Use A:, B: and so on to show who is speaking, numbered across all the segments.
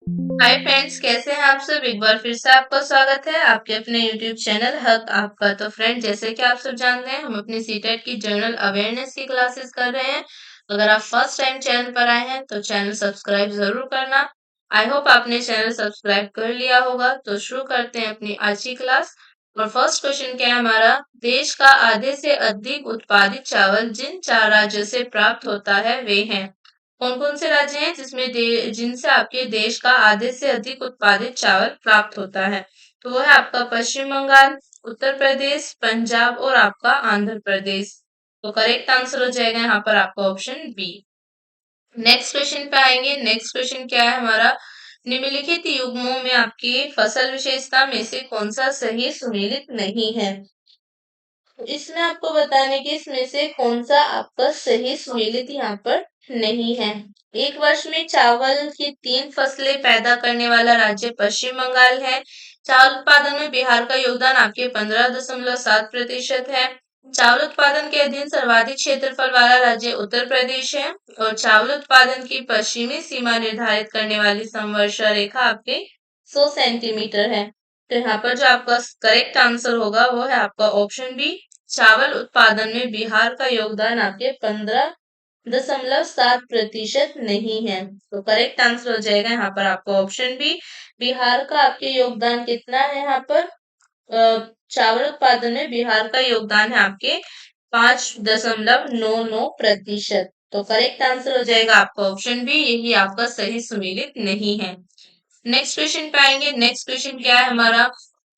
A: Hi friends, कैसे हैं आप सब। एक बार फिर से आपका स्वागत है आपके अपने यूट्यूब चैनल हक आपका। तो फ्रेंड, जैसे कि आप सब जानते हैं, हम अपनी सीटेट की जनरल अवेयरनेस की क्लासेस कर रहे हैं। अगर आप फर्स्ट टाइम चैनल पर आए हैं तो चैनल सब्सक्राइब जरूर करना। आई होप आपने चैनल सब्सक्राइब कर लिया होगा। तो शुरू करते हैं अपनी आज की क्लास। और फर्स्ट क्वेश्चन क्या है हमारा, देश का आधे से अधिक उत्पादित चावल जिन 4 राज्यों से प्राप्त होता है वे हैं। कौन कौन से राज्य हैं जिनसे आपके देश का आधे से अधिक उत्पादित चावल प्राप्त होता है। तो वो है आपका पश्चिम बंगाल, उत्तर प्रदेश, पंजाब और आपका आंध्र प्रदेश। तो करेक्ट आंसर हो जाएगा यहाँ पर आपका ऑप्शन बी। नेक्स्ट क्वेश्चन पे आएंगे। नेक्स्ट क्वेश्चन क्या है हमारा, निम्नलिखित युग्मों में आपकी फसल विशेषता में से कौन सा सही सुमेलित नहीं है। इसमें आपको बताने की इसमें से कौन सा आपका सही सुमेलित यहाँ पर नहीं है। एक वर्ष में चावल की 3 फसलें पैदा करने वाला राज्य पश्चिम बंगाल है। चावल उत्पादन में बिहार का योगदान आपके 15.7% है। चावल उत्पादन के अधीन सर्वाधिक क्षेत्रफल वाला राज्य उत्तर प्रदेश है। और चावल उत्पादन की पश्चिमी सीमा निर्धारित करने वाली समवर्षा रेखा आपके 100 सेंटीमीटर है। तो यहाँ पर जो आपका करेक्ट आंसर होगा वो है आपका ऑप्शन बी। चावल उत्पादन में बिहार का योगदान आपके 15.7% नहीं है। तो करेक्ट आंसर हो जाएगा यहाँ पर आपका ऑप्शन बी। बिहार का आपके योगदान कितना है यहाँ पर, चावल उत्पादन में बिहार का योगदान है आपके 5.99%। तो करेक्ट आंसर हो जाएगा आपका ऑप्शन बी, यही आपका सही सुमेलित नहीं है। नेक्स्ट क्वेश्चन पे आएंगे। नेक्स्ट क्वेश्चन क्या है हमारा,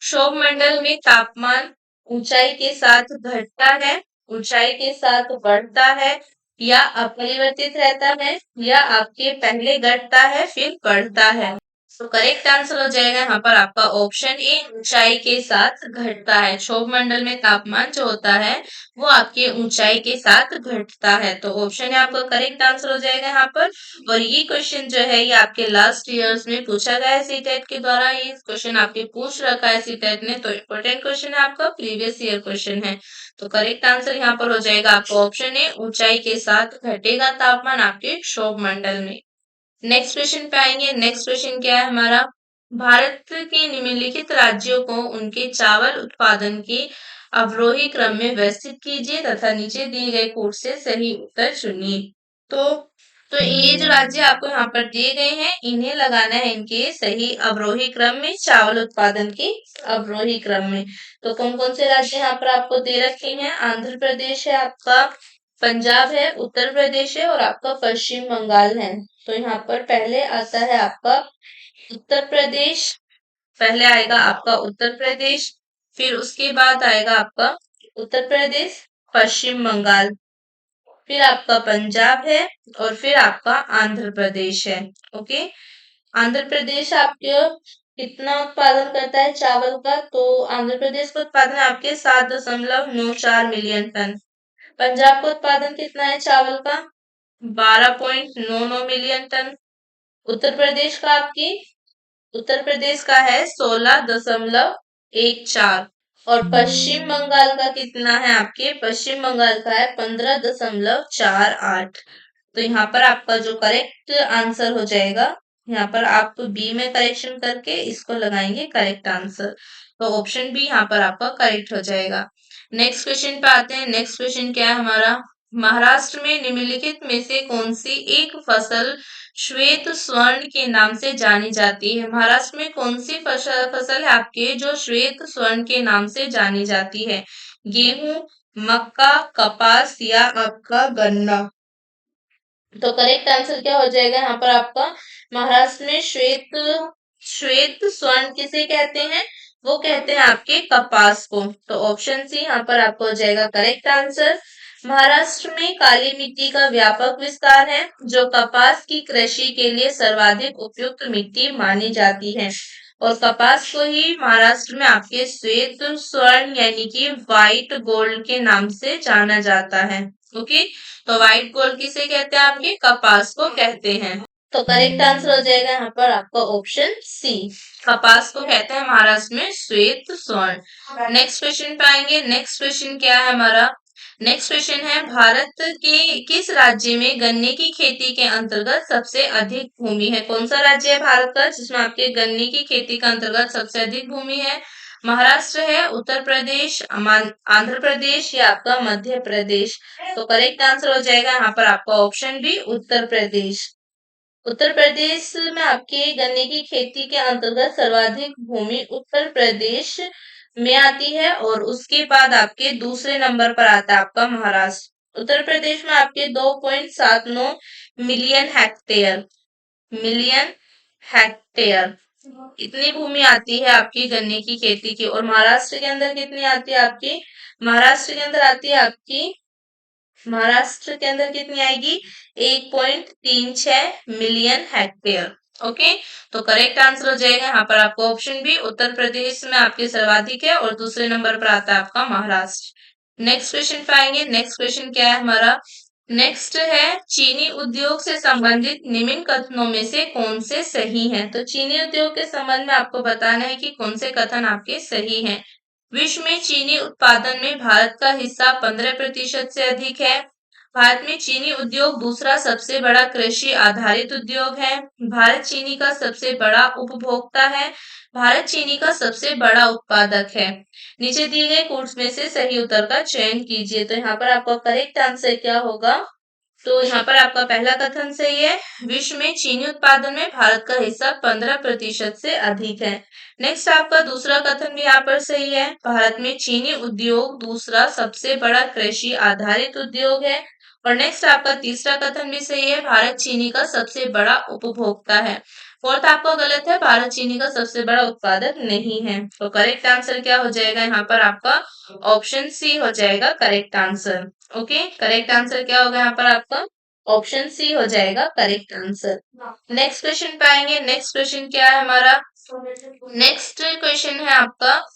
A: क्षोभ मंडल में तापमान ऊंचाई के साथ घटता है, ऊंचाई के साथ बढ़ता है, या अपरिवर्तित रहता है, या आपके पहले घटता है फिर बढ़ता है। तो करेक्ट आंसर हो जाएगा यहाँ पर आपका ऑप्शन ए, ऊंचाई के साथ घटता है। क्षोभ मंडल में तापमान जो होता है वो आपके ऊंचाई के साथ घटता है। तो ऑप्शन है आपका करेक्ट आंसर हो जाएगा यहाँ पर। और ये क्वेश्चन जो है ये आपके लास्ट ईयर्स में पूछा गया है सीटेट के द्वारा। ये क्वेश्चन आपके पूछ रखा है सीटेट ने, तो इम्पोर्टेंट क्वेश्चन है, आपका प्रीवियस ईयर क्वेश्चन है। तो करेक्ट आंसर यहाँ पर हो जाएगा आपका ऑप्शन ए, ऊंचाई के साथ घटेगा तापमान आपके क्षोभ मंडल में। नेक्स्ट क्वेश्चन पे आएंगे। नेक्स्ट क्वेश्चन क्या है हमारा, भारत के निम्नलिखित राज्यों को उनके चावल उत्पादन के अवरोही क्रम में व्यवस्थित कीजिए तथा नीचे दिए गए कोड से सही उत्तर चुनिए। तो तो ये जो राज्य आपको यहाँ पर दिए गए हैं इन्हें लगाना है इनके सही अवरोही क्रम में, चावल उत्पादन के अवरोही क्रम में। तो कौन कौन से राज्य यहाँ पर आपको दे रखे हैं, आंध्र प्रदेश है आपका, पंजाब है, उत्तर प्रदेश है और आपका पश्चिम बंगाल है। तो यहाँ पर पहले आता है आपका उत्तर प्रदेश, पहले आएगा आपका उत्तर प्रदेश, फिर उसके बाद आएगा आपका उत्तर प्रदेश, पश्चिम बंगाल, फिर आपका पंजाब है और फिर आपका आंध्र प्रदेश है। ओके, आंध्र प्रदेश आपके कितना उत्पादन करता है चावल का, तो आंध्र प्रदेश का उत्पादन आपके 7.94 मिलियन टन। पंजाब का उत्पादन कितना है चावल का, 12.99 मिलियन टन। उत्तर प्रदेश का आपकी उत्तर प्रदेश का है 16.14। और पश्चिम बंगाल का कितना है, आपके पश्चिम बंगाल का है 15.48। तो यहाँ पर आपका जो करेक्ट आंसर हो जाएगा, यहाँ पर आप बी में करेक्शन करके इसको लगाएंगे करेक्ट आंसर। तो ऑप्शन बी यहाँ पर आपका करेक्ट हो जाएगा। नेक्स्ट क्वेश्चन पे आते हैं। नेक्स्ट क्वेश्चन क्या है हमारा, महाराष्ट्र में निम्नलिखित में से कौन सी एक फसल श्वेत स्वर्ण के नाम से जानी जाती है। महाराष्ट्र में कौन सी फसल है आपके जो श्वेत स्वर्ण के नाम से जानी जाती है, गेहूं, मक्का, कपास या आपका गन्ना। तो करेक्ट आंसर क्या हो जाएगा यहाँ पर आपका, महाराष्ट्र में श्वेत श्वेत स्वर्ण किसे कहते हैं, वो कहते हैं आपके कपास को। तो ऑप्शन सी यहाँ पर आपको हो जाएगा करेक्ट आंसर। महाराष्ट्र में काली मिट्टी का व्यापक विस्तार है जो कपास की कृषि के लिए सर्वाधिक उपयुक्त मिट्टी मानी जाती है। और कपास को ही महाराष्ट्र में आपके श्वेत स्वर्ण यानी कि व्हाइट गोल्ड के नाम से जाना जाता है। ओके, तो व्हाइट गोल्ड किसे कहते हैं, आपके कपास को कहते हैं। तो करेक्ट आंसर हो जाएगा यहाँ पर आपका ऑप्शन सी, कपास को कहते हैं महाराष्ट्र में श्वेत स्वर्ण। नेक्स्ट क्वेश्चन पे आएंगे। नेक्स्ट क्वेश्चन क्या है हमारा, नेक्स्ट क्वेश्चन है, भारत के किस राज्य में गन्ने की खेती के अंतर्गत सबसे अधिक भूमि है? कौन सा राज्य है भारत का जिसमें आपके गन्ने की खेती का अंतर्गत सबसे अधिक भूमि है? महाराष्ट्र है, उत्तर प्रदेश, आंध्र प्रदेश या आपका मध्य प्रदेश? तो करेक्ट आंसर हो जाएगा यहाँ पर आपका ऑप्शन बी, उत्तर प्रदेश। उत्तर प्रदेश में आपके गन्ने की खेती के अंतर्गत सर्वाधिक भूमि उत्तर प्रदेश में आती है और उसके बाद आपके दूसरे नंबर पर आता है आपका महाराष्ट्र। उत्तर प्रदेश में आपके 2.79 मिलियन हेक्टेयर मिलियन हेक्टेयर इतनी भूमि आती है आपकी गन्ने की खेती की। और महाराष्ट्र के अंदर कितनी आती है आपकी? महाराष्ट्र के अंदर आती है आपकी, महाराष्ट्र के अंदर कितनी आएगी? 1.36 मिलियन हेक्टेयर। ओके, तो करेक्ट आंसर हो जाएगा यहाँ पर आपको ऑप्शन बी, उत्तर प्रदेश में आपके सर्वाधिक है और दूसरे नंबर पर आता है आपका महाराष्ट्र। नेक्स्ट क्वेश्चन पे आएंगे। नेक्स्ट क्वेश्चन क्या है हमारा? नेक्स्ट है, चीनी उद्योग से संबंधित निम्न कथनों में से कौन से सही हैं? तो चीनी उद्योग के संबंध में आपको बताना है कि कौन से कथन आपके सही हैं। विश्व में चीनी उत्पादन में भारत का हिस्सा 15% से अधिक है। भारत में चीनी उद्योग दूसरा सबसे बड़ा कृषि आधारित उद्योग है। भारत चीनी का सबसे बड़ा उपभोक्ता है। भारत चीनी का सबसे बड़ा उत्पादक है। नीचे दिए गए कोट्स में से सही उत्तर का चयन कीजिए। तो यहाँ पर आपका करेक्ट आंसर क्या होगा? तो यहाँ पर आपका पहला कथन सही है, विश्व में चीनी उत्पादन में भारत का हिस्सा 15% से अधिक है। नेक्स्ट आपका दूसरा कथन भी यहाँ पर सही है, भारत में चीनी उद्योग दूसरा सबसे बड़ा कृषि आधारित उद्योग है। और नेक्स्ट आपका तीसरा कथन भी सही है, भारत चीनी का सबसे बड़ा उपभोक्ता है। फोर्थ आपका गलत है, भारत चीनी का सबसे बड़ा उत्पादक नहीं है। तो करेक्ट आंसर क्या हो जाएगा यहाँ पर आपका? ऑप्शन सी हो जाएगा correct answer. Okay, correct answer क्या होगा यहाँ पर आपका? ऑप्शन सी हो जाएगा करेक्ट आंसर। नेक्स्ट क्वेश्चन पे आएंगे। नेक्स्ट क्वेश्चन क्या है हमारा? नेक्स्ट क्वेश्चन है आपका,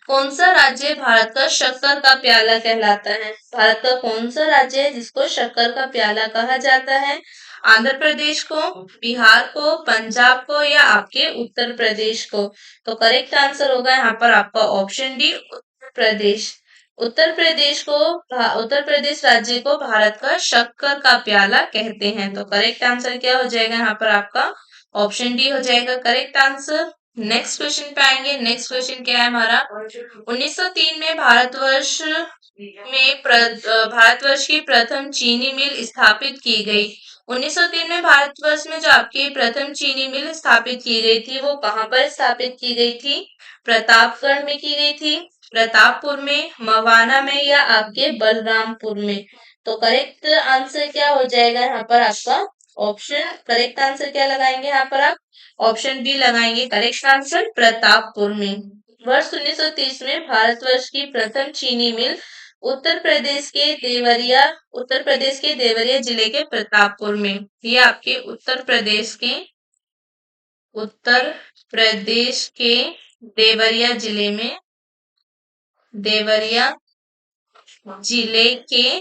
A: कौन सा राज्य भारत का शक्कर का प्याला कहलाता है? भारत का कौन सा राज्य है जिसको शक्कर का प्याला कहा जाता है? आंध्र प्रदेश को, बिहार को, पंजाब को या आपके उत्तर प्रदेश को? तो करेक्ट आंसर होगा यहाँ पर आपका ऑप्शन डी, उत्तर प्रदेश। उत्तर प्रदेश को, उत्तर प्रदेश राज्य को भारत का शक्कर का प्याला कहते हैं। तो करेक्ट आंसर क्या हो जाएगा यहाँ पर आपका? ऑप्शन डी हो जाएगा करेक्ट आंसर। नेक्स्ट क्वेश्चन पे आएंगे। नेक्स्ट क्वेश्चन क्या है हमारा? 1903 में भारतवर्ष की प्रथम चीनी मिल स्थापित की गई। 1903 में भारतवर्ष में जो आपकी प्रथम चीनी मिल स्थापित की गई थी वो कहाँ पर स्थापित की गई थी? प्रतापगढ़ में की गई थी, प्रतापपुर में, मवाना में या आपके बलरामपुर में? तो करेक्ट आंसर क्या हो जाएगा यहाँ पर आपका? ऑप्शन, करेक्ट आंसर क्या लगाएंगे यहाँ पर आप? ऑप्शन बी लगाएंगे करेक्ट आंसर, प्रतापपुर में। वर्ष 1930 में भारतवर्ष की प्रथम चीनी मिल उत्तर प्रदेश के देवरिया जिले के प्रतापपुर में। ये आपके उत्तर प्रदेश के देवरिया जिले के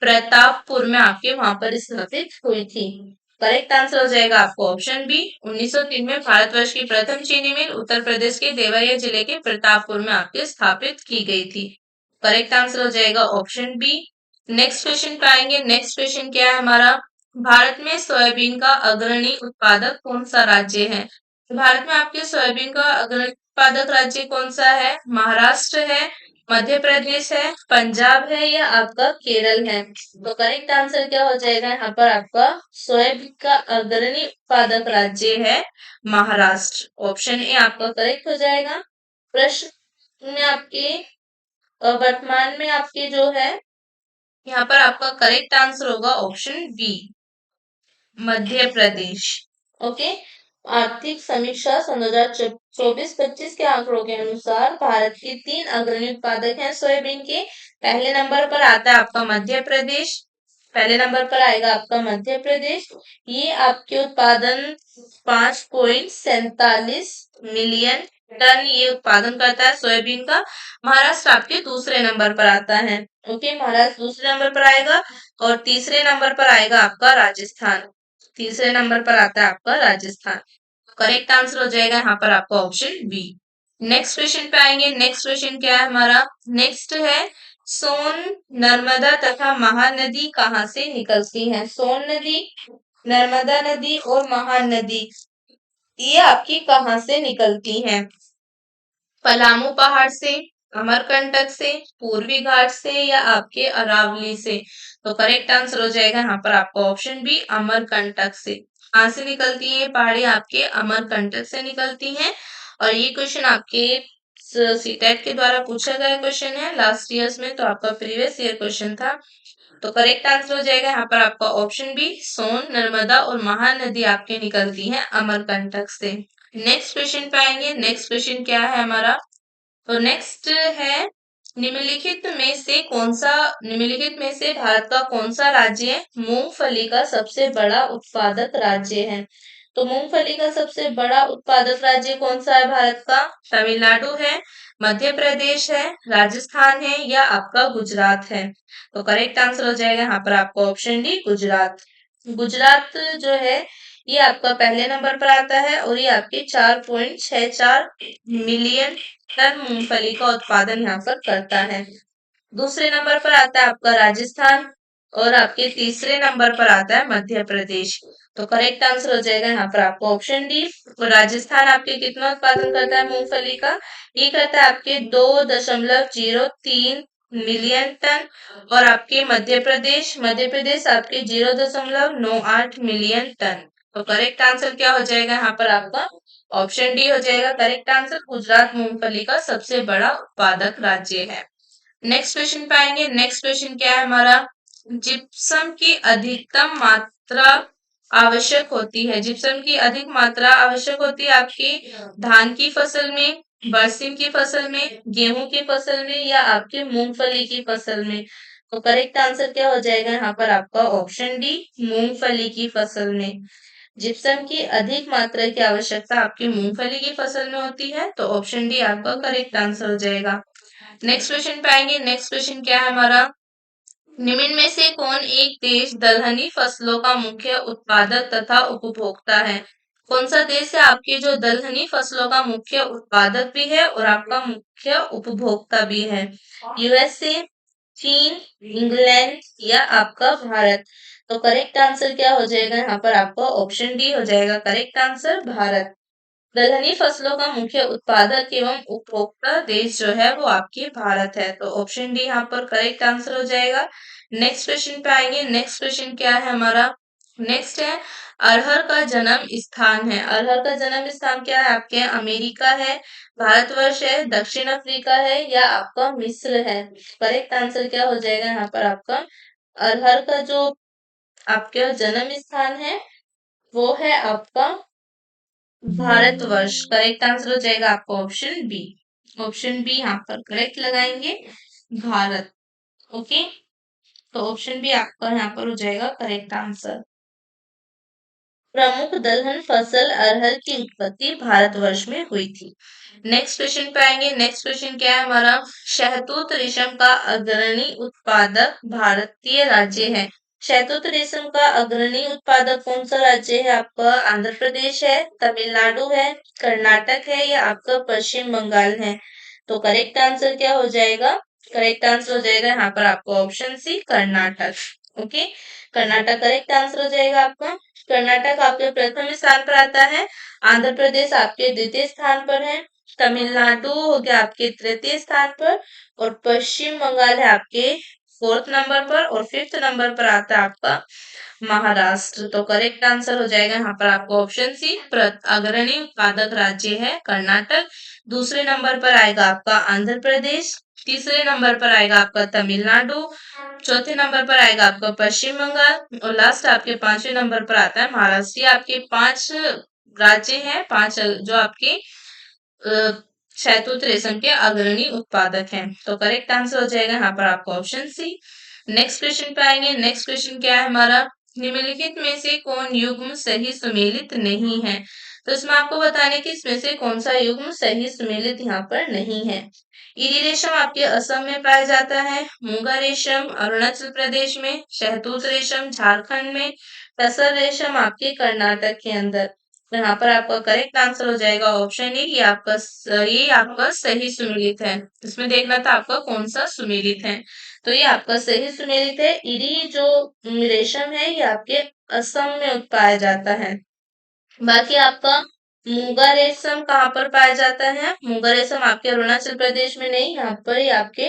A: प्रतापपुर में आपके वहां पर स्थापित हुई थी। करेक्ट आंसर हो जाएगा आपको ऑप्शन बी, 1903 में भारतवर्ष की प्रथम चीनी मिल उत्तर प्रदेश के देवरिया जिले के प्रतापपुर में आपके स्थापित की गई थी। करेक्ट आंसर हो जाएगा ऑप्शन बी। नेक्स्ट क्वेश्चन पे आएंगे। नेक्स्ट क्वेश्चन क्या है हमारा? भारत में सोयाबीन का अग्रणी उत्पादक कौन सा राज्य है? भारत में आपके सोयाबीन का अग्रणी उत्पादक राज्य कौन सा है? महाराष्ट्र है, मध्य प्रदेश है, पंजाब है या आपका केरल है? तो करेक्ट आंसर क्या हो जाएगा यहाँ पर आपका? सोयाबीन का अग्रणी उत्पादक राज्य है महाराष्ट्र। ऑप्शन ए आपका करेक्ट हो जाएगा। प्रश्न में आपके वर्तमान में आपके जो है यहाँ पर आपका करेक्ट आंसर होगा option B, Madhya Pradesh. Okay, आर्थिक समीक्षा सन 2024-25 के आंकड़ों के अनुसार भारत के 3 अग्रणी उत्पादक हैं सोयाबीन के। पहले नंबर पर आता है आपका मध्य प्रदेश, पहले नंबर पर आएगा आपका मध्य प्रदेश। ये आपके उत्पादन 5.47 मिलियन टन ये उत्पादन करता है सोयाबीन का। महाराष्ट्र आपके दूसरे नंबर पर आता है। ओके, महाराष्ट्र दूसरे नंबर पर आएगा और तीसरे नंबर पर आएगा आपका राजस्थान। तीसरे नंबर पर आता है आपका राजस्थान। करेक्ट आंसर हो जाएगा यहाँ पर आपका ऑप्शन बी। नेक्स्ट क्वेश्चन पे आएंगे। नेक्स्ट क्वेश्चन क्या है हमारा? नेक्स्ट है, सोन, नर्मदा तथा महानदी कहाँ से निकलती हैं? सोन नदी, नर्मदा नदी और महानदी ये आपकी कहाँ से निकलती हैं? पलामू पहाड़ से, अमरकंटक से, पूर्वी घाट से या आपके अरावली से? तो करेक्ट आंसर हो जाएगा यहाँ पर आपका ऑप्शन बी, अमरकंटक से। कहाँ से निकलती है ये पहाड़ी? आपके अमरकंटक से निकलती हैं। और ये क्वेश्चन आपके सीटेट के द्वारा पूछा गया क्वेश्चन है लास्ट ईयर्स में, तो आपका प्रीवियस ईयर क्वेश्चन था। तो करेक्ट आंसर हो जाएगा यहाँ पर आपका ऑप्शन बी, सोन, नर्मदा और महानदी आपके निकलती हैं अमरकंटक से। नेक्स्ट क्वेश्चन पे आएंगे। नेक्स्ट क्वेश्चन क्या है हमारा? तो नेक्स्ट है, निम्नलिखित में से भारत का कौन सा राज्य मूंगफली का सबसे बड़ा उत्पादक राज्य है? तो मूंगफली का सबसे बड़ा उत्पादक राज्य कौन सा है भारत का? तमिलनाडु है, मध्य प्रदेश है, राजस्थान है या आपका गुजरात है? तो करेक्ट आंसर हो जाएगा यहाँ पर आपका ऑप्शन डी, गुजरात। गुजरात जो है ये आपका पहले नंबर पर आता है और ये आपके 4.64 मिलियन टन मूंगफली का उत्पादन यहाँ पर करता है। दूसरे नंबर पर आता है आपका राजस्थान और आपके तीसरे नंबर पर आता है मध्य प्रदेश। तो करेक्ट आंसर हो जाएगा यहाँ पर आपको ऑप्शन डी। राजस्थान आपके कितना उत्पादन करता है मूंगफली का? ये करता है आपके 2.03 मिलियन टन। और आपके मध्य प्रदेश आपके 0.98 मिलियन टन। तो करेक्ट आंसर क्या हो जाएगा यहाँ पर आपका? ऑप्शन डी हो जाएगा करेक्ट आंसर। गुजरात मूंगफली का सबसे बड़ा उत्पादक राज्य है। नेक्स्ट क्वेश्चन पे आएंगे। नेक्स्ट क्वेश्चन क्या है हमारा? जिप्सम की अधिकतम मात्रा आवश्यक होती है। जिप्सम की अधिक मात्रा आवश्यक होती है आपकी धान की फसल में, बरसीम की फसल में, गेहूं की फसल में या आपके मूंगफली की फसल में? तो करेक्ट आंसर क्या हो जाएगा यहाँ पर आपका? ऑप्शन डी, मूंगफली की फसल में। जिप्सम की अधिक मात्रा की आवश्यकता आपकी मूंगफली की फसल में होती है, तो ऑप्शन डी आपका करेक्ट आंसर हो जाएगा। नेक्स्ट क्वेश्चन पे आएंगे। नेक्स्ट क्वेश्चन क्या है हमारा? निम्न में से कौन एक देश दलहनी फसलों का मुख्य उत्पादक तथा उपभोक्ता है? कौन सा देश है आपके जो दलहनी फसलों का मुख्य उत्पादक भी है और आपका मुख्य उपभोक्ता भी है? यूएसए, चीन, इंग्लैंड या आपका भारत? तो करेक्ट आंसर क्या हो जाएगा यहाँ पर आपका? ऑप्शन डी हो जाएगा करेक्ट आंसर, भारत। दलहनी फसलों का मुख्य उत्पादक एवं उपभोक्ता देश जो है वो आपके भारत है, तो ऑप्शन डी यहाँ पर करेक्ट आंसर हो जाएगा। नेक्स्ट क्वेश्चन पे आएंगे। नेक्स्ट क्वेश्चन क्या है हमारा? नेक्स्ट है, अरहर का जन्म स्थान है। अरहर का जन्म स्थान क्या है आपके? अमेरिका है, भारतवर्ष है, दक्षिण अफ्रीका है या आपका मिस्र है? करेक्ट आंसर क्या हो जाएगा यहाँ पर आपका? अरहर का जो आपका जन्म स्थान है वो है आपका भारतवर्ष। करेक्ट आंसर हो जाएगा आपका ऑप्शन बी। ऑप्शन बी यहाँ पर करेक्ट लगाएंगे, भारत। ओके, तो ऑप्शन बी आपका यहाँ पर हो जाएगा करेक्ट आंसर। प्रमुख दलहन फसल अरहर की उत्पत्ति भारतवर्ष में हुई थी। नेक्स्ट क्वेश्चन पे आएंगे। नेक्स्ट क्वेश्चन क्या है हमारा? शहतूत रेशम का अग्रणी उत्पादक भारतीय राज्य है। शहतूत रेशम का अग्रणी उत्पादक कौन सा राज्य है आपका? आंध्र प्रदेश है, तमिलनाडु है, कर्नाटक है या आपका पश्चिम बंगाल है? तो करेक्ट आंसर क्या हो जाएगा? करेक्ट आंसर हो जाएगा यहाँ पर आपका option C, Karnataka. Okay, Karnataka correct answer हो जाएगा आपका। कर्नाटक आपके प्रथम स्थान पर आता है, आंध्र प्रदेश आपके द्वितीय स्थान पर है, तमिलनाडु हो गया आपके तृतीय स्थान पर और पश्चिम बंगाल है आपके फोर्थ नंबर पर और फिफ्थ नंबर पर आता है आपका महाराष्ट्र। तो करेक्ट आंसर हो जाएगा यहाँ पर आपको ऑप्शन सी, अग्रणी उत्पादक राज्य है कर्नाटक। दूसरे नंबर पर आएगा आपका आंध्र प्रदेश, तीसरे नंबर पर आएगा आपका तमिलनाडु, चौथे नंबर पर आएगा आपका पश्चिम बंगाल और लास्ट आपके पांचवें नंबर पर आता है महाराष्ट्र। ये आपके 5 राज्य हैं, 5 जो आपके शहतूत रेशम के अग्रणी उत्पादक हैं। तो करेक्ट आंसर हो जाएगा यहाँ पर आपका ऑप्शन सी। नेक्स्ट क्वेश्चन पे आएंगे। नेक्स्ट क्वेश्चन क्या है हमारा? निम्नलिखित में से कौन युग्म सही सुमेलित नहीं है? तो इसमें आपको बताने कि इसमें से कौन सा युग्म सही सुमेलित यहाँ पर नहीं है। इरी रेशम आपके असम में पाया जाता है, मूंगा रेशम अरुणाचल प्रदेश में, शहतूत रेशम झारखंड में, टसर रेशम आपके कर्नाटक के अंदर। तो यहाँ पर आपका करेक्ट आंसर हो जाएगा ऑप्शन ए, ये आपका सही सुमेलित है। इसमें देखना था आपका कौन सा सुमेलित है। तो ये आपका सही सुमेलित है। इरी जो रेशम है ये आपके असम में पाया जाता है। बाकी आपका मूंगा रेशम कहाँ पर पाया जाता है? मूंगा रेशम आपके अरुणाचल प्रदेश में नहीं, यहाँ पर ही आपके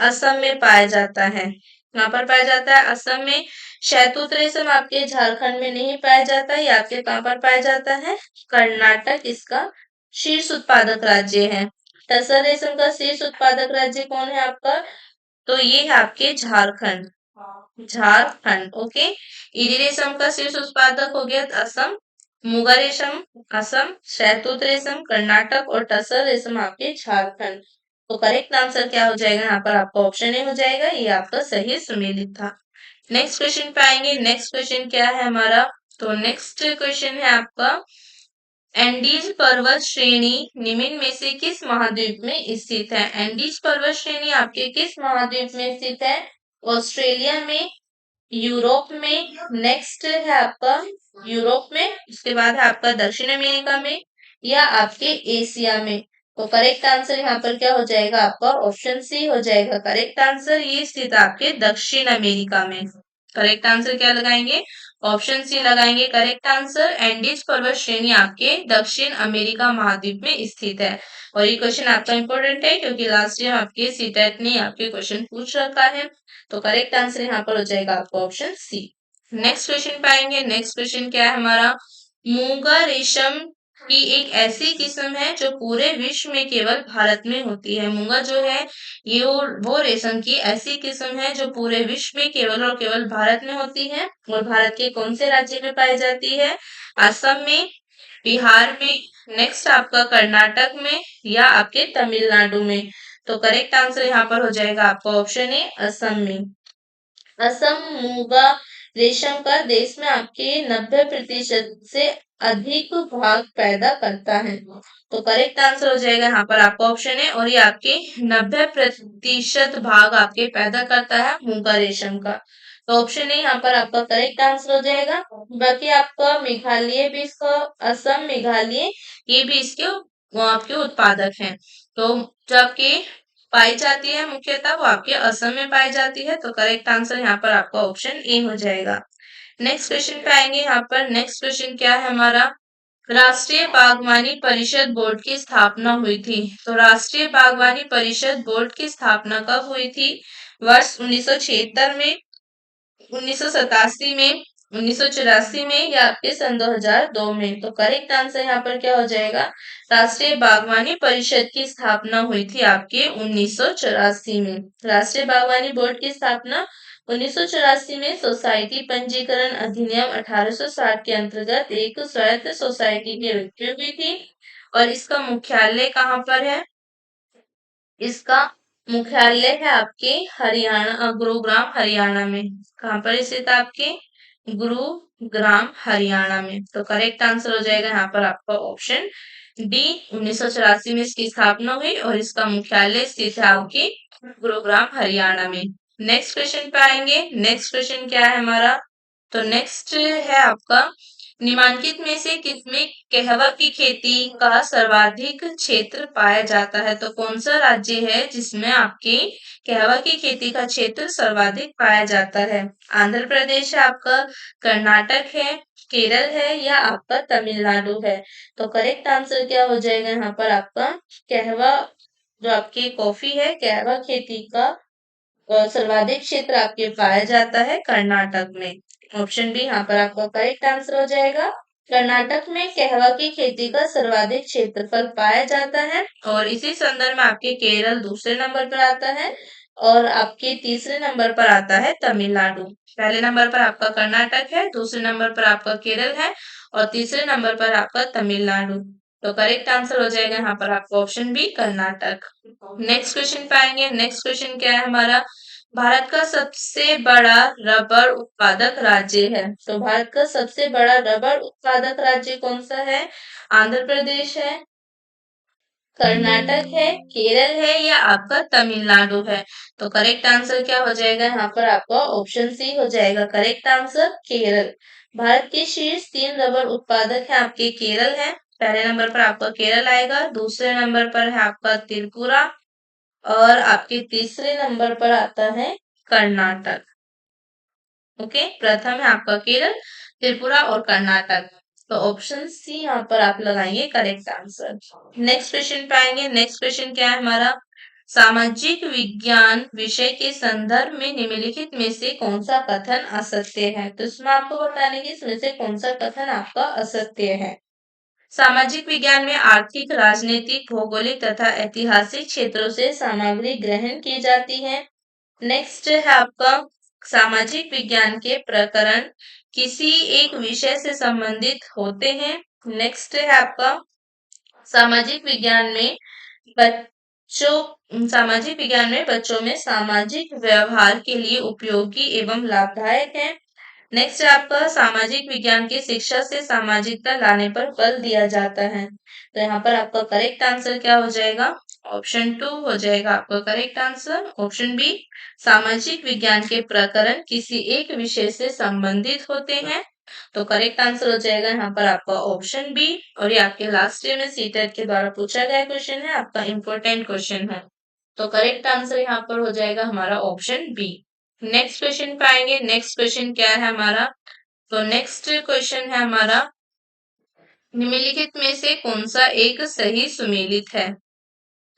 A: असम में पाया जाता है। यहाँ पर पाया जाता है असम में। शहतूत रेशम आपके झारखंड में नहीं पाया जाता, ये आपके कहाँ पर पाया जाता है? कर्नाटक इसका शीर्ष उत्पादक राज्य है। टसर रेशम का शीर्ष उत्पादक राज्य कौन है आपका? तो ये है आपके झारखंड। झारखंड, ओके। इरी रेशम का शीर्ष उत्पादक हो गया असम, मुगा रेशम असम, शहतूत रेशम कर्नाटक और टसर रेशम आपके झारखंड। तो करेक्ट आंसर क्या हो जाएगा यहाँ पर? आपका ऑप्शन ए हो जाएगा, ये आपका सही सुमेलित था। नेक्स्ट क्वेश्चन पे आएंगे। नेक्स्ट क्वेश्चन क्या है हमारा? तो नेक्स्ट क्वेश्चन है आपका, एंडीज पर्वत श्रेणी निम्न में से किस महाद्वीप में स्थित है? एंडीज पर्वत श्रेणी आपके किस महाद्वीप में स्थित है? ऑस्ट्रेलिया में, यूरोप में, नेक्स्ट है आपका यूरोप में, उसके बाद है आपका दक्षिण अमेरिका में, या आपके एशिया में। तो करेक्ट आंसर यहाँ पर क्या हो जाएगा? आपका ऑप्शन सी हो जाएगा करेक्ट आंसर। ये स्थित आपके दक्षिण अमेरिका में। करेक्ट आंसर क्या लगाएंगे? ऑप्शन सी लगाएंगे करेक्ट आंसर। एंडीज पर्वत श्रेणी आपके दक्षिण अमेरिका महाद्वीप में स्थित है। और ये क्वेश्चन आपका इंपॉर्टेंट है क्योंकि लास्ट ईयर आपके सीटेट ने आपके क्वेश्चन पूछ रखा है। तो करेक्ट आंसर यहाँ पर हो जाएगा आपका ऑप्शन सी। नेक्स्ट क्वेश्चन पाएंगे। नेक्स्ट क्वेश्चन क्या है हमारा? मूंगा रेशम की एक ऐसी किस्म है जो पूरे विश्व में केवल भारत में होती है। मूंगा जो है ये वो रेशम की ऐसी किस्म है जो पूरे विश्व में केवल और केवल भारत में होती है। और भारत के कौन से राज्य में पाई जाती है? असम में, बिहार में, नेक्स्ट आपका कर्नाटक में, या आपके तमिलनाडु में। तो करेक्ट आंसर यहाँ पर हो जाएगा आपका ऑप्शन ए, असम में। असम मूंगा रेशम का देश में आपके 90% से अधिक भाग पैदा करता है। तो करेक्ट आंसर हो जाएगा यहाँ पर आपका ऑप्शन है। और ये आपके 90% भाग आपके पैदा करता है मूंगा रेशम का। तो ऑप्शन है यहाँ पर आपका करेक्ट आंसर हो जाएगा। बाकी आपका मेघालय भी इसका, असम मेघालय ये भी इसके वो आपके उत्पादक हैं। तो जो आपके पाई जाती है मुख्यतः वो आपके असम में पाई जाती है। तो करेक्ट आंसर यहाँ पर आपका ऑप्शन ए हो जाएगा। नेक्स्ट क्वेश्चन पे आएंगे। यहाँ पर नेक्स्ट क्वेश्चन क्या है हमारा? राष्ट्रीय बागवानी परिषद बोर्ड की स्थापना हुई थी। तो राष्ट्रीय बागवानी परिषद बोर्ड की स्थापना कब हुई थी? वर्ष 1976 में, 1987 में, 1984 में, या आपके सन 2002 में। तो करेक्ट आंसर यहाँ पर क्या हो जाएगा? राष्ट्रीय बागवानी परिषद की स्थापना हुई थी आपके 1984 में। राष्ट्रीय बागवानी बोर्ड की स्थापना 1984 में सोसाइटी पंजीकरण अधिनियम 1860 के अंतर्गत एक स्वायत्त सोसाइटी के रूप में हुई थी। और इसका मुख्यालय कहाँ पर है? इसका मुख्यालय है आपके हरियाणा, गुरुग्राम हरियाणा में। कहाँ पर स्थित है आपके? गुरुग्राम हरियाणा में। तो करेक्ट आंसर हो जाएगा यहाँ पर आपका ऑप्शन डी। 1984 में इसकी स्थापना हुई और इसका मुख्यालय स्थित है आपके गुरुग्राम हरियाणा में। नेक्स्ट क्वेश्चन पे आएंगे। नेक्स्ट क्वेश्चन क्या है हमारा? तो नेक्स्ट है आपका, निम्नलिखित में से किसमें कहवा की खेती का सर्वाधिक क्षेत्र पाया जाता है? तो कौन सा राज्य है जिसमें आपके कहवा की खेती का क्षेत्र सर्वाधिक पाया जाता है? आंध्र प्रदेश है आपका, कर्नाटक है, केरल है, या आपका तमिलनाडु है। तो करेक्ट आंसर क्या हो जाएगा यहाँ पर आपका? कहवा जो आपकी कॉफी है, कहवा खेती का सर्वाधिक क्षेत्र आपके पाया जाता है कर्नाटक में। ऑप्शन बी यहाँ पर आपका करेक्ट आंसर हो जाएगा। कर्नाटक में कहवा की खेती का सर्वाधिक क्षेत्रफल पाया जाता है। और इसी संदर्भ में आपके केरल दूसरे नंबर पर आता है और आपके तीसरे नंबर पर आता है तमिलनाडु। पहले नंबर पर आपका कर्नाटक है, दूसरे नंबर पर आपका केरल है और तीसरे नंबर पर आपका तमिलनाडु। तो करेक्ट आंसर हो जाएगा यहाँ पर आपका option B, Karnataka. Next question पे आएंगे। नेक्स्ट क्वेश्चन क्या है हमारा? भारत का सबसे बड़ा रबर उत्पादक राज्य है। तो भारत का सबसे बड़ा रबर उत्पादक राज्य कौन सा है? आंध्र प्रदेश है, कर्नाटक है, केरल है या आपका तमिलनाडु है। तो करेक्ट आंसर क्या हो जाएगा यहाँ पर आपका ऑप्शन सी हो जाएगा। Correct answer Kerala. भारत के शीर्ष 3 रबर उत्पादक है आपके केरल है। पहले नंबर पर आपका केरल आएगा, दूसरे नंबर पर है आपका त्रिपुरा और आपके तीसरे नंबर पर आता है कर्नाटक। ओके, प्रथम है आपका केरल, त्रिपुरा और कर्नाटक। तो ऑप्शन सी यहाँ पर आप लगाएंगे करेक्ट आंसर। नेक्स्ट क्वेश्चन पे आएंगे। नेक्स्ट क्वेश्चन क्या है हमारा, सामाजिक विज्ञान विषय के संदर्भ में निम्नलिखित में से कौन सा कथन असत्य है। तो इसमें आपको बताने की इसमें से कौन सा कथन आपका असत्य है। सामाजिक विज्ञान में आर्थिक, राजनीतिक, भौगोलिक तथा ऐतिहासिक क्षेत्रों से सामग्री ग्रहण की जाती है। नेक्स्ट है आपका सामाजिक विज्ञान के प्रकरण किसी एक विषय से संबंधित होते हैं। नेक्स्ट है आपका सामाजिक विज्ञान में बच्चों में सामाजिक व्यवहार के लिए उपयोगी एवं लाभदायक है। नेक्स्ट है आपका सामाजिक विज्ञान की शिक्षा से सामाजिकता लाने पर बल दिया जाता है। तो यहाँ पर आपका करेक्ट आंसर क्या हो जाएगा, ऑप्शन 2 हो जाएगा आपका करेक्ट आंसर। ऑप्शन बी, सामाजिक विज्ञान के प्रकरण किसी एक विषय से संबंधित होते हैं। तो करेक्ट आंसर हो जाएगा यहाँ पर आपका ऑप्शन बी। और ये आपके लास्ट ईयर में सीटेट के द्वारा पूछा गया क्वेश्चन है, आपका इंपॉर्टेंट क्वेश्चन है। तो करेक्ट आंसर यहाँ पर हो जाएगा हमारा ऑप्शन बी। नेक्स्ट क्वेश्चन पे आएंगे। नेक्स्ट क्वेश्चन क्या है हमारा, तो नेक्स्ट क्वेश्चन है हमारा निम्नलिखित में से कौन सा एक सही सुमेलित है।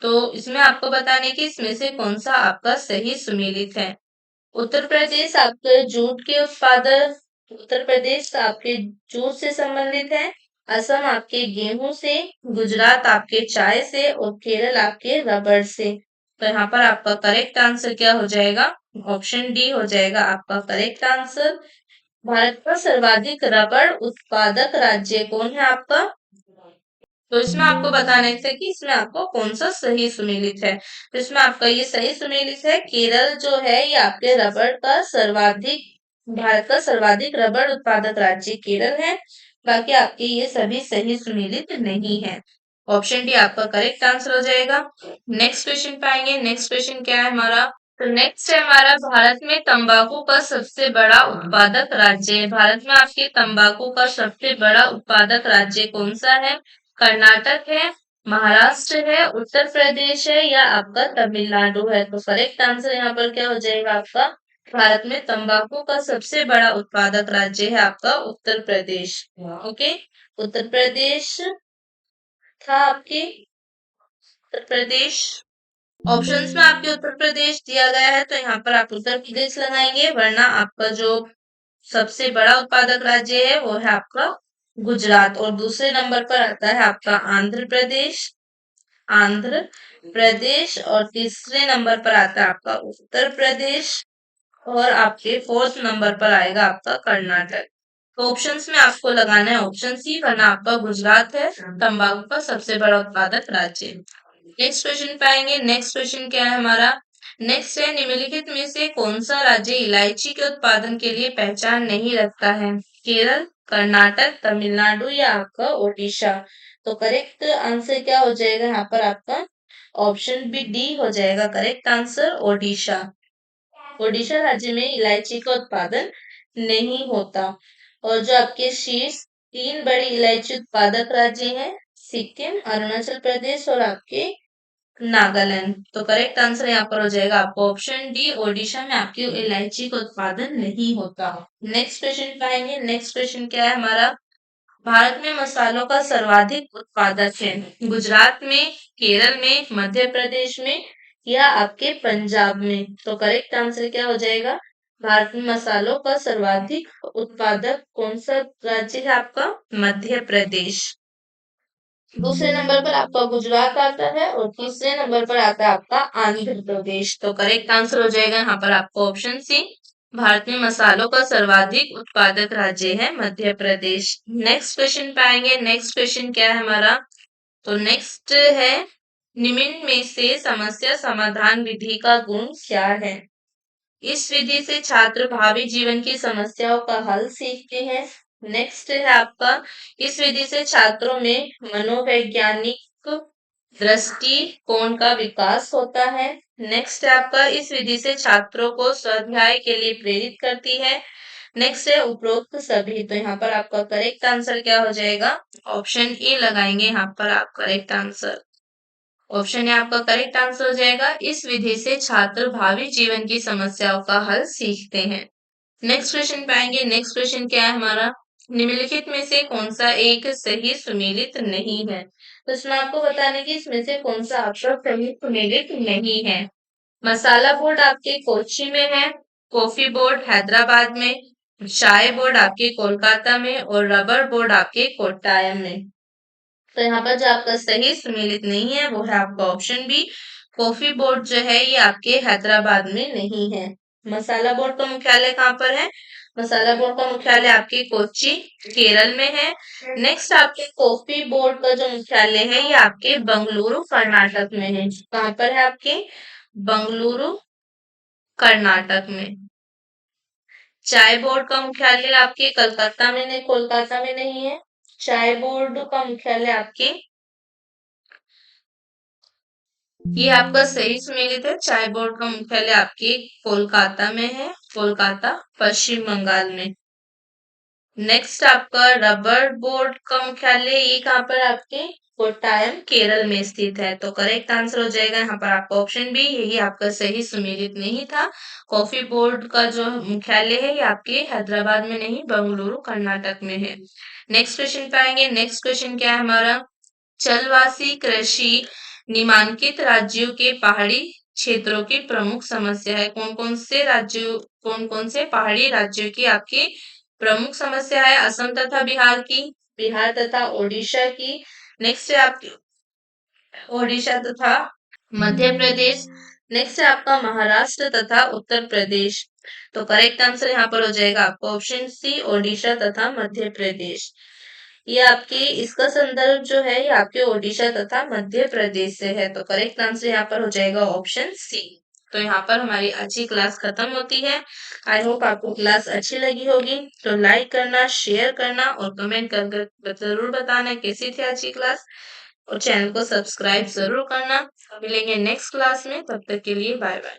A: तो इसमें आपको बताने की इसमें से कौन सा आपका सही सुमेलित है। उत्तर प्रदेश आपके जूट के उत्पादक, उत्तर प्रदेश आपके जूट से संबंधित है। असम आपके गेहूं से, गुजरात आपके चाय से और केरल आपके रबर से। तो यहाँ पर आपका करेक्ट आंसर क्या हो जाएगा, ऑप्शन डी हो जाएगा आपका करेक्ट आंसर। भारत का सर्वाधिक रबर उत्पादक राज्य कौन है आपका। तो इसमें आपको बताने थे कि इसमें आपको कौन सा सही सुमेलित है। तो इसमें आपका ये सही सुमेलित है, केरल जो है ये आपके रबर का सर्वाधिक, भारत का सर्वाधिक रबर उत्पादक राज्य केरल है। बाकी आपके ये सभी सही सुमेलित नहीं है। ऑप्शन डी आपका करेक्ट आंसर हो जाएगा। नेक्स्ट क्वेश्चन पाएंगे। नेक्स्ट क्वेश्चन क्या है हमारा, तो नेक्स्ट है हमारा भारत में तंबाकू का सबसे बड़ा उत्पादक राज्य है। भारत में आपके तंबाकू का सबसे बड़ा उत्पादक राज्य कौन सा है। कर्नाटक है, महाराष्ट्र है, उत्तर प्रदेश है या आपका तमिलनाडु है। तो करेक्ट आंसर यहाँ पर क्या हो जाएगा आपका, भारत में तंबाकू का सबसे बड़ा उत्पादक राज्य है आपका उत्तर प्रदेश। ओके, उत्तर प्रदेश था आपके, उत्तर प्रदेश ऑप्शंस में आपके उत्तर प्रदेश दिया गया है तो यहाँ पर आप उत्तर प्रदेश लगाएंगे, वरना आपका जो सबसे बड़ा उत्पादक राज्य है वो है आपका गुजरात। और दूसरे नंबर पर आता है आपका आंध्र प्रदेश, आंध्र प्रदेश। और तीसरे नंबर पर आता है आपका उत्तर प्रदेश। और आपके फोर्थ नंबर पर आएगा आपका कर्नाटक। तो ऑप्शंस में आपको लगाना है ऑप्शन सी, वरना आपका गुजरात है तंबाकू का सबसे बड़ा उत्पादक राज्य। नेक्स्ट क्वेश्चन पे आएंगे। नेक्स्ट क्वेश्चन क्या है हमारा, नेक्स्ट है निम्नलिखित में से कौन सा राज्य इलायची के उत्पादन के लिए पहचान नहीं रखता है। केरल, कर्नाटक, तमिलनाडु या आपका ओडिशा। तो करेक्ट आंसर क्या हो जाएगा यहाँ पर आपका, ऑप्शन बी डी हो जाएगा करेक्ट आंसर, ओडिशा। ओडिशा राज्य में इलायची का उत्पादन नहीं होता। और जो आपके शीर्ष 3 बड़े इलायची उत्पादक राज्य हैं, सिक्किम, अरुणाचल प्रदेश और आपके नागालैंड। तो करेक्ट आंसर यहाँ पर हो जाएगा आपको ऑप्शन डी, ओडिशा में आपकी इलायची का उत्पादन नहीं होता। नेक्स्ट क्वेश्चन पाएंगे। नेक्स्ट क्वेश्चन क्या है हमारा, भारत में मसालों का सर्वाधिक उत्पादक है। गुजरात में, केरल में, मध्य प्रदेश में या आपके पंजाब में। तो करेक्ट आंसर क्या हो जाएगा, भारत में मसालों का सर्वाधिक उत्पादक कौन सा राज्य है आपका, मध्य प्रदेश। दूसरे नंबर पर आपका गुजरात आता है और तीसरे नंबर पर आता है आपका आंध्र प्रदेश। तो करेक्ट आंसर हो जाएगा यहाँ पर आपको ऑप्शन सी, भारत में मसालों का सर्वाधिक उत्पादक राज्य है मध्य प्रदेश। नेक्स्ट क्वेश्चन पे आएंगे। नेक्स्ट क्वेश्चन क्या है हमारा, तो नेक्स्ट है निम्न में से समस्या समाधान विधि का गुण क्या है। इस विधि से छात्र भावी जीवन की समस्याओं का हल सीखते हैं। नेक्स्ट है आपका, इस विधि से छात्रों में मनोवैज्ञानिक दृष्टिकोण का विकास होता है। नेक्स्ट है आपका, इस विधि से छात्रों को स्वाध्याय के लिए प्रेरित करती है। नेक्स्ट है उपरोक्त सभी। तो यहाँ पर आपका करेक्ट आंसर क्या हो जाएगा? ऑप्शन ए लगाएंगे यहाँ पर आप करेक्ट आंसर। ऑप्शन ए आपका करेक्ट आंसर हो जाएगा। इस विधि से छात्र भावी जीवन की समस्याओं का हल सीखते हैं। नेक्स्ट क्वेश्चन पे आएंगे। नेक्स्ट क्वेश्चन क्या है हमारा? निम्नलिखित में से कौन सा एक सही सुमेलित नहीं है? तो इसमें आपको बताने की इसमें से कौन सा आपका सही सुमेलित नहीं है। मसाला बोर्ड आपके कोच्चि में है, कॉफी बोर्ड हैदराबाद में, चाय बोर्ड आपके कोलकाता में और रबर बोर्ड आपके कोट्टायम में। तो यहाँ पर जो आपका सही सुमेलित नहीं है वो है आपका ऑप्शन बी, कॉफी बोर्ड जो है ये आपके हैदराबाद में नहीं है। मसाला बोर्ड का मुख्यालय कहाँ पर है? मसाला बोर्ड का मुख्यालय आपके कोच्चि केरल में है। नेक्स्ट आपके कॉफी बोर्ड का जो मुख्यालय है ये आपके बंगलुरु कर्नाटक में है। कहाँ पर है आपके? बंगलुरु कर्नाटक में। चाय बोर्ड का मुख्यालय आपके कलकत्ता में नहीं, कोलकाता में नहीं है। चाय बोर्ड का मुख्यालय आपके, ये आपका सही सुमेलित है। चाय बोर्ड का मुख्यालय आपके कोलकाता में है, कोलकाता पश्चिम बंगाल में। नेक्स्ट आपका रबर बोर्ड का मुख्यालय ये कहाँ पर आपके? कोट्टायम केरल में स्थित है। तो करेक्ट आंसर हो जाएगा यहाँ पर आपका ऑप्शन बी, यही आपका सही सुमेलित नहीं था। कॉफी बोर्ड का जो मुख्यालय है ये आपके हैदराबाद में नहीं बंगलुरु कर्नाटक में है। नेक्स्ट क्वेश्चन पे आएंगे। नेक्स्ट क्वेश्चन क्या है हमारा? जलवासी कृषि निम्नलिखित राज्यों के पहाड़ी क्षेत्रों की प्रमुख समस्या है। कौन कौन से पहाड़ी राज्यों की आपकी प्रमुख समस्या है? असम तथा बिहार की, बिहार तथा ओडिशा की, नेक्स्ट है आपकी ओडिशा तथा मध्य प्रदेश, नेक्स्ट है आपका महाराष्ट्र तथा उत्तर प्रदेश। तो करेक्ट आंसर यहाँ पर हो जाएगा आपका ऑप्शन सी, ओडिशा तथा मध्य प्रदेश। ये आपकी इसका संदर्भ जो है ये आपके ओडिशा तथा मध्य प्रदेश से है। तो करेक्ट आंसर यहाँ पर हो जाएगा ऑप्शन सी। तो यहाँ पर हमारी आज की क्लास खत्म होती है। आई होप आपको क्लास अच्छी लगी होगी। तो लाइक करना, शेयर करना और कमेंट कर जरूर बताना कैसी थी आज की क्लास, और चैनल को सब्सक्राइब जरूर करना। मिलेंगे नेक्स्ट क्लास में, तब तक के लिए बाय बाय।